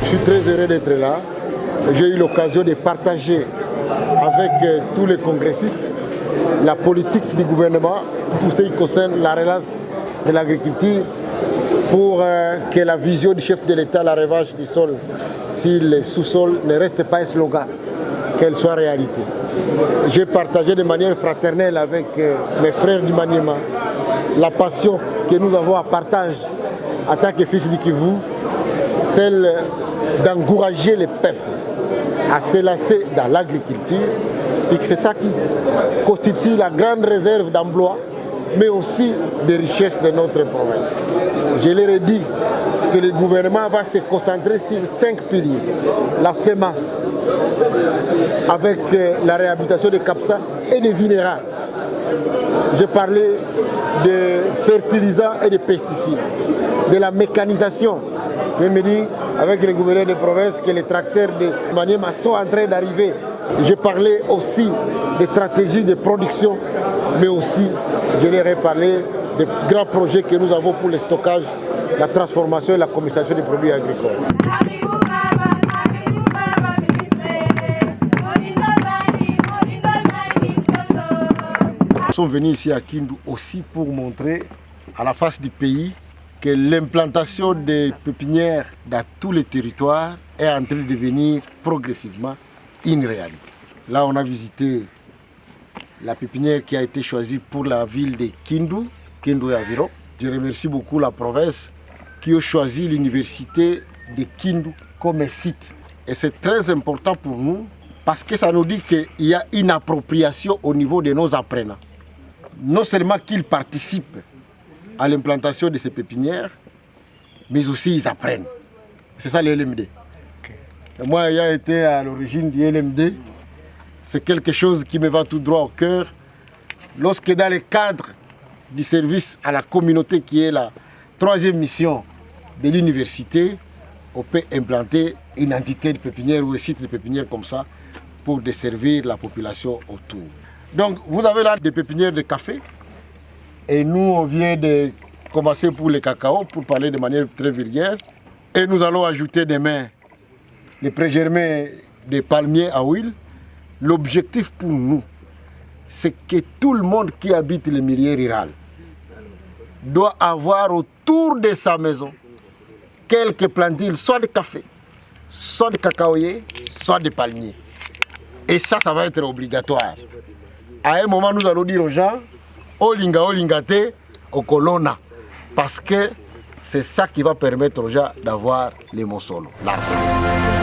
Je suis très heureux d'être là. J'ai eu l'occasion de partager avec tous les congressistes la politique du gouvernement pour ce qui concerne la relance de l'agriculture, pour que la vision du chef de l'État, la revanche du sol sur le sous-sol, ne reste pas un slogan, qu'elle soit réalité. J'ai partagé de manière fraternelle avec mes frères du Maniema la passion que nous avons à partage en tant que fils du Kivu, celle d'encourager les peuples à se lancer dans l'agriculture, et que c'est ça qui constitue la grande réserve d'emploi, mais aussi des richesses de notre province. Je leur ai dit que le gouvernement va se concentrer sur 5 piliers. La semence, avec la réhabilitation des CAPSA et des INERA. J'ai parlé de fertilisants et de pesticides, de la mécanisation. Je me dis, avec le gouverneur de province, que les tracteurs de Maniema sont en train d'arriver. J'ai parlé aussi des stratégies de production, mais aussi, je leur ai parlé des grands projets que nous avons pour le stockage, la transformation et la commercialisation des produits agricoles. Nous sommes venus ici à Kindu aussi pour montrer à la face du pays que l'implantation des pépinières dans tous les territoires est en train de devenir progressivement une réalité. Là, on a visité la pépinière qui a été choisie pour la ville de Kindu et environ. Je remercie beaucoup la province qui a choisi l'université de Kindu comme site. Et c'est très important pour nous parce que ça nous dit qu'il y a une appropriation au niveau de nos apprenants. Non seulement qu'ils participent à l'implantation de ces pépinières, mais aussi ils apprennent. C'est ça le LMD. Et moi, ayant été à l'origine du LMD, c'est quelque chose qui me va tout droit au cœur. Lorsque dans le cadre du service à la communauté, qui est la 3e mission de l'université, on peut implanter une entité de pépinière ou un site de pépinière comme ça pour desservir la population autour. Donc vous avez là des pépinières de café et nous on vient de commencer pour le cacao pour parler de manière très vulgaire et nous allons ajouter demain les prégermés des palmiers à huile. L'objectif pour nous, c'est que tout le monde qui habite le milieu rural doit avoir autour de sa maison quelques plantules, soit de café, soit de cacaoyer, soit de palmiers. Et ça va être obligatoire. À un moment, nous allons dire aux gens, olingate, okolona, parce que c'est ça qui va permettre aux gens d'avoir les mossolo, l'argent.